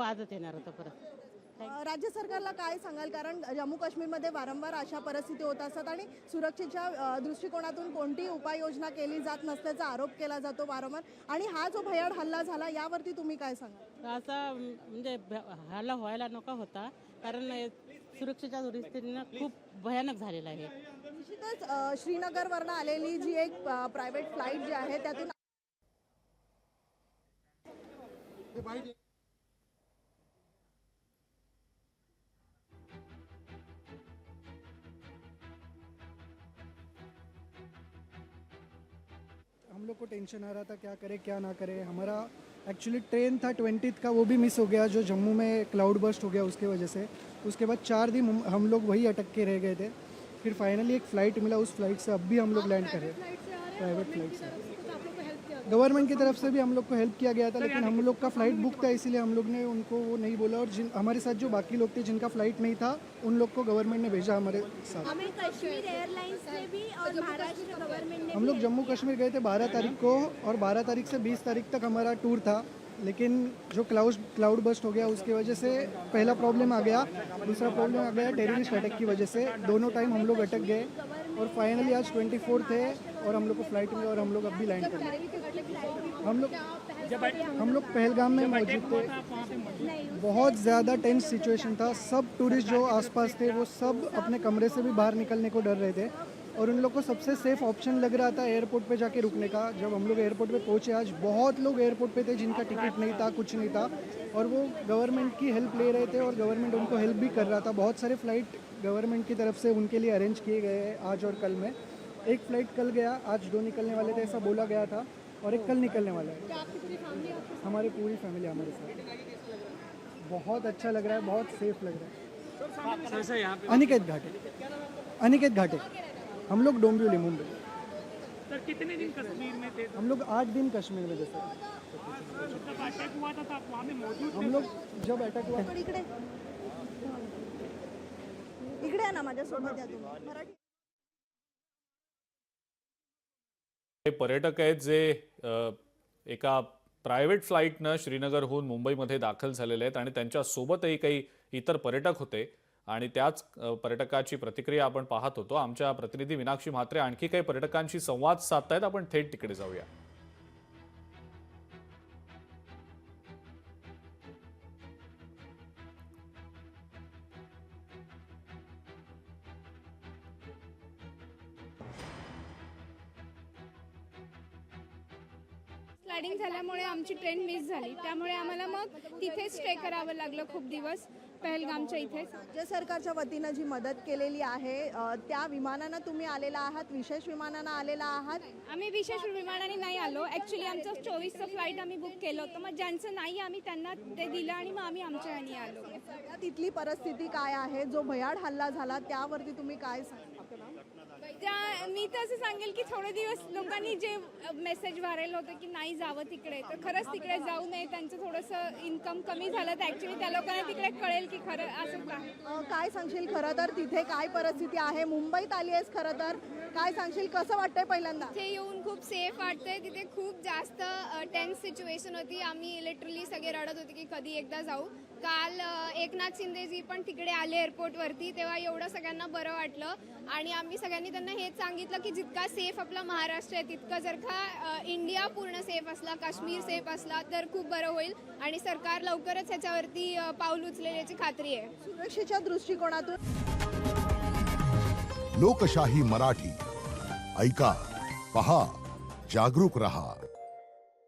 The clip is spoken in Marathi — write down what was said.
आजच येणार होतं परत. राज्य सरकारला काय सांगाल, कारण जम्मू काश्मीरमध्ये वारंवार अशा परिस्थिती होत असतात आणि सुरक्षेच्या दृष्टिकोनातून कोणतीही उपाययोजना केली जात नसल्याचा आरोप केला जातो वारंवार, आणि हा जो भयाड हल्ला झाला यावरती तुम्ही काय सांगाल? असा म्हणजे हल्ला व्हायला नको होता, कारण सुरक्षेच्या दृष्टीने खूप भयानक झालेला आहे. निश्चितच श्रीनगरवरनं आलेली जी एक प्रायव्हेट फ्लाईट जी आहे त्यातून हम लोग को टेंशन आ रहा था क्या करे क्या ना करे। हमारा एक्चुअली ट्रेन था 20th का, वो भी मिस हो गया जो जम्मू में क्लाउड बर्स्ट हो गया उसकी वजह से। उसके बाद 4 दिन हम लोग वही अटक के रह गए थे। फिर फाइनली एक फ़्लाइट मिला, उस फ्लाइट से अब भी हम लोग लैंड करे, प्राइवेट फ्लाइट से। गवर्नमेंट की तरफ से भी हम लोग को हेल्प किया गया था, लेकिन हम लोग का फ़्लाइट बुक था इसीलिए हम लोग ने उनको वो नहीं बोला। और हमारे साथ जो बाकी लोग थे जिनका फ़्लाइट नहीं था उन लोग को गवर्नमेंट ने भेजा हमारे साथ। हमें कश्मीर एयरलाइंस से भी और महाराष्ट्र गवर्नमेंट ने हम लोग जम्मू कश्मीर गए थे 12 तारीख को, और 12 तारीख से 20 तारीख तक हमारा टूर था। लेकिन जो क्लाउड बस्ट हो गया उसकी वजह से पहला प्रॉब्लम आ गया, दूसरा प्रॉब्लम आ गया टेररिस्ट अटैक की वजह से। दोनों टाइम हम लोग अटक गए और फाइनली आज 24 थे और हम लोग को फ्लाइट मिली और हम लोग अब भी लैंड कर गए। हम लोग पहलगाम में मौजूद थे। बहुत ज़्यादा टेंस सिचुएशन था। सब टूरिस्ट जो आसपास थे वो सब अपने कमरे से भी बाहर निकलने को डर रहे थे, और उन लोग को सबसे सेफ ऑप्शन लग रहा था एयरपोर्ट पे जाके रुकने का। जब हम लोग एयरपोर्ट पे पहुंचे, आज बहुत लोग एयरपोर्ट पे थे जिनका टिकट नहीं था, कुछ नहीं था, और वो गवर्नमेंट की हेल्प ले रहे थे और गवर्नमेंट उनको हेल्प भी कर रहा था। बहुत सारे फ़्लाइट गवर्नमेंट की तरफ से उनके लिए अरेंज किए गए हैं आज और कल में। एक फ़्लाइट कल गया, आज 2 निकलने वाले थे ऐसा बोला गया था, और एक कल निकलने वाला है। हमारी पूरी फैमिली हमारे साथ। बहुत अच्छा लग रहा है, बहुत सेफ लग रहा है। अनिकेत घाटे हम लोग डोंबिवली मुंबई। सर कितने दिन कश्मीर में थे? हम लोग 8 दिन कश्मीर में थे सर। जब अटैक हुआ था तो आप वहाँ में मौजूद थे? हम लोग जब अटैक हुआ इकडे इकडे आहे ना माझ्यासोबत, या तुम्ही मराठी। हे पर्यटक आहेत जे एका प्रायव्हेट फ्लाईटनं श्रीनगरहून मुंबईमध्ये दाखल झालेले आहेत, आणि त्यांच्यासोबतही काही इतर पर्यटक होते, आणि त्याच पर्यटकाची प्रतिक्रिया आपण पाहत होतो। आमच्या प्रतिनिधी मीनाक्षी म्हात्रे आणखी काही पर्यटकांशी संवाद साधतायत, आपण थेट तिकडे जाऊया। स्लायडिंग झाल्यामुळे आमची ट्रेन मिस झाली, त्यामुळे आम्हाला मग तिथेच स्टे करावं लागलं खूप दिवस पहलगामच्या इथेच। राज्य सरकारच्या वतीनं जी मदत केलेली आहे त्या विमानानं तुम्ही आलेला आहात, विशेष विमानानं आलेला आहात? आम्ही विशेष विमानाने नाही आलो, ॲक्च्युली आमचं 24चं फ्लाईट आम्ही बुक केलं होतं, मग ज्यांचं नाही आम्ही त्यांना ते दिलं आणि मग आम्ही आमच्या ह्यानी आलो। तिथली परिस्थिती काय आहे, जो भयाड हल्ला झाला त्यावरती तुम्ही काय सांगाल? मी तर असं सांगेल की थोडे दिवस लोकांनी जे मेसेज व्हायरल होतं की नाही जावं तिकडे, तर खरंच तिकडे जाऊ नये। त्यांचं थोडंसं इन्कम कमी झालं तर ॲक्च्युली त्या लोकांना तिकडे कळेल की खरं असंच आहे। काय सांगशील खरं तर तिथे काय परिस्थिती आहे? मुंबईत आली आहेस खरं तर, काय सांगशील, कसं वाटतंय पहिल्यांदा? तिथे येऊन खूप सेफ वाटतंय। तिथे खूप जास्त टेन्स सिच्युएशन होती, आम्ही लिटरली सगळे रडत होते की कधी एकदा जाऊ। काल एकनाथ शिंदेजी पण तिकडे आले एअरपोर्टवरती, तेव्हा एवढं सगळ्यांना बरं वाटलं, आणि आम्ही सगळ्यांनी त्यांना हेच सांगितलं की जितका सेफ आपला महाराष्ट्र आहे तितकं जर का इंडिया पूर्ण सेफ असला, काश्मीर सेफ असला तर खूप बरं होईल, आणि सरकार लवकरच ह्याच्यावरती पाऊल उचलेल्याची खात्री आहे। सुरक्षेच्या दृष्टिकोनातून लोकशाही मराठी ऐका, पहा, जागरूक रहा।